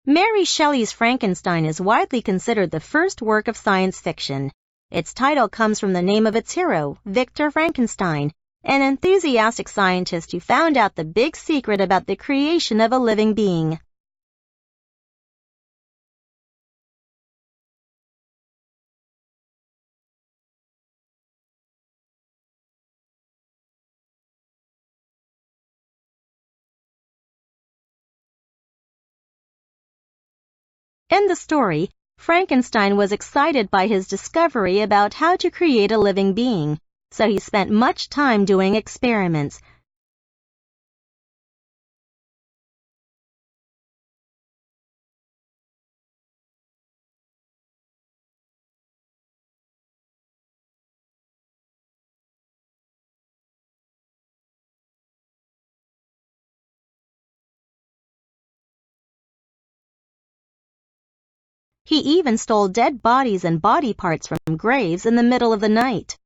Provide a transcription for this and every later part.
Mary Shelley's Frankenstein is widely considered the first work of science fiction. Its title comes from the name of its hero, Victor Frankenstein, an enthusiastic scientist who found out the big secret about the creation of a living being. In the story, Frankenstein was excited by his discovery about how to create a living being, so he spent much time doing experiments. He even stole dead bodies and body parts from graves in the middle of the night.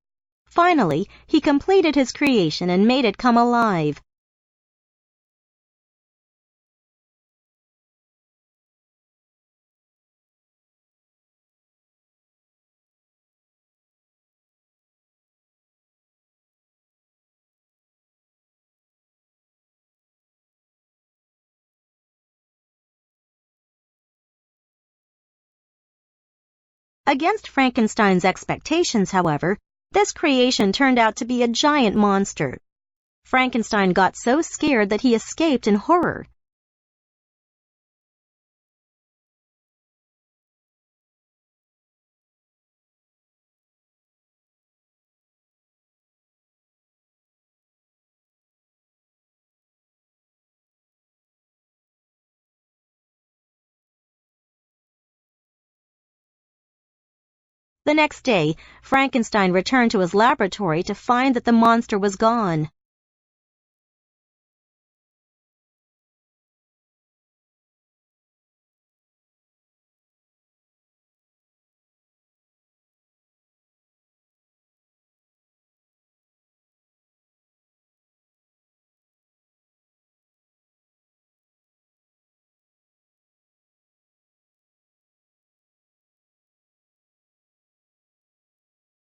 Finally, he completed his creation and made it come alive. Against Frankenstein's expectations, however, this creation turned out to be a giant monster. Frankenstein got so scared that he escaped in horror. The next day, Frankenstein returned to his laboratory to find that the monster was gone.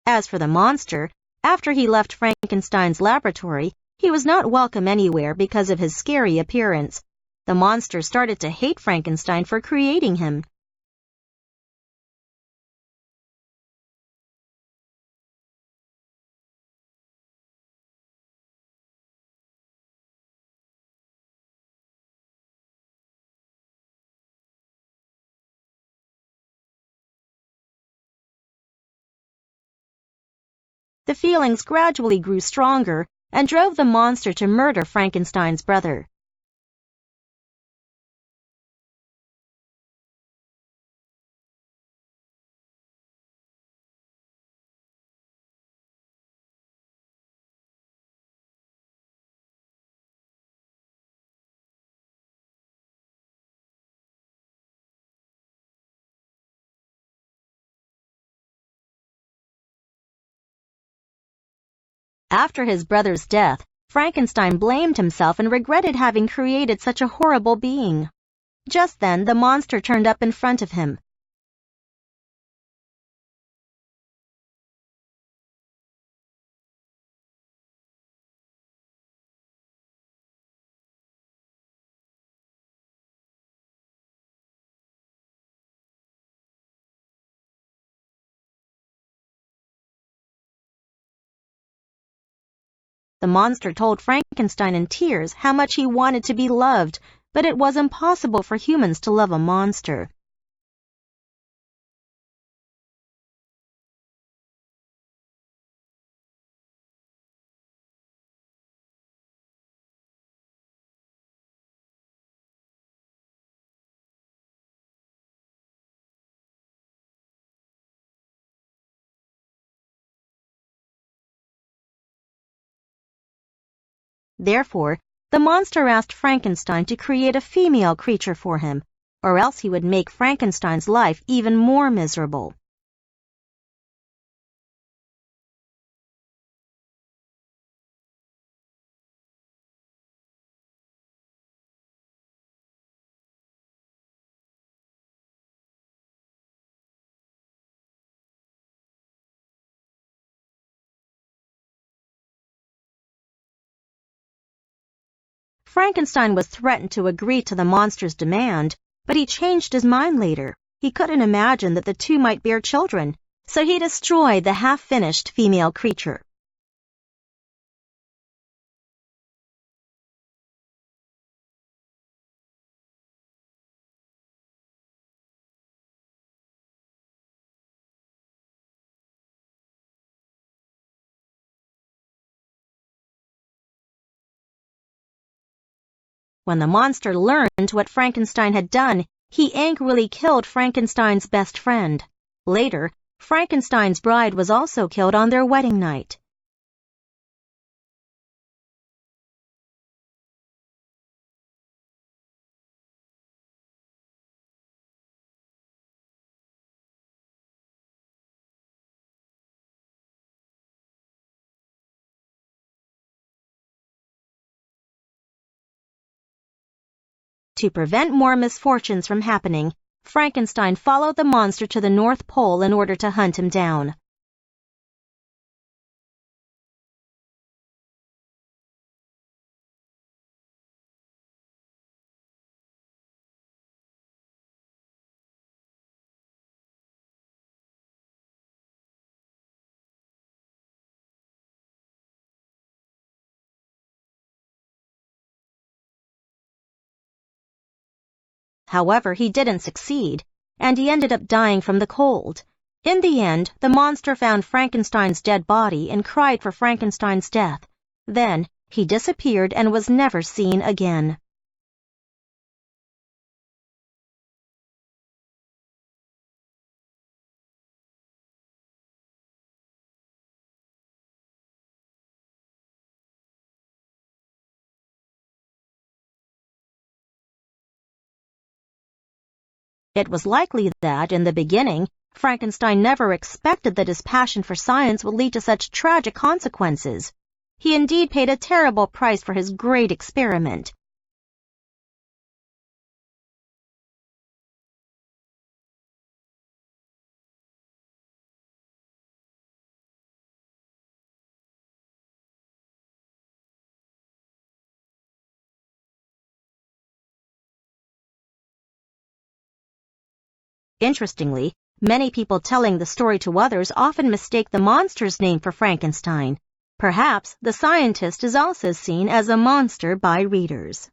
As for the monster, after he left Frankenstein's laboratory, he was not welcome anywhere because of his scary appearance. The monster started to hate Frankenstein for creating him. The feelings gradually grew stronger and drove the monster to murder Frankenstein's brother. After his brother's death, Frankenstein blamed himself and regretted having created such a horrible being. Just then, the monster turned up in front of him. The monster told Frankenstein in tears how much he wanted to be loved, but it was impossible for humans to love a monster. Therefore, the monster asked Frankenstein to create a female creature for him, or else he would make Frankenstein's life even more miserable. Frankenstein was threatened to agree to the monster's demand, but he changed his mind later. He couldn't imagine that the two might bear children, so he destroyed the half-finished female creature. When the monster learned what Frankenstein had done, he angrily killed Frankenstein's best friend. Later, Frankenstein's bride was also killed on their wedding night. To prevent more misfortunes from happening, Frankenstein followed the monster to the North Pole in order to hunt him down. However, he didn't succeed, and he ended up dying from the cold. In the end, the monster found Frankenstein's dead body and cried for Frankenstein's death. Then, he disappeared and was never seen again. It was likely that, in the beginning, Frankenstein never expected that his passion for science would lead to such tragic consequences. He indeed paid a terrible price for his great experiment. Interestingly, many people telling the story to others often mistake the monster's name for Frankenstein. Perhaps the scientist is also seen as a monster by readers.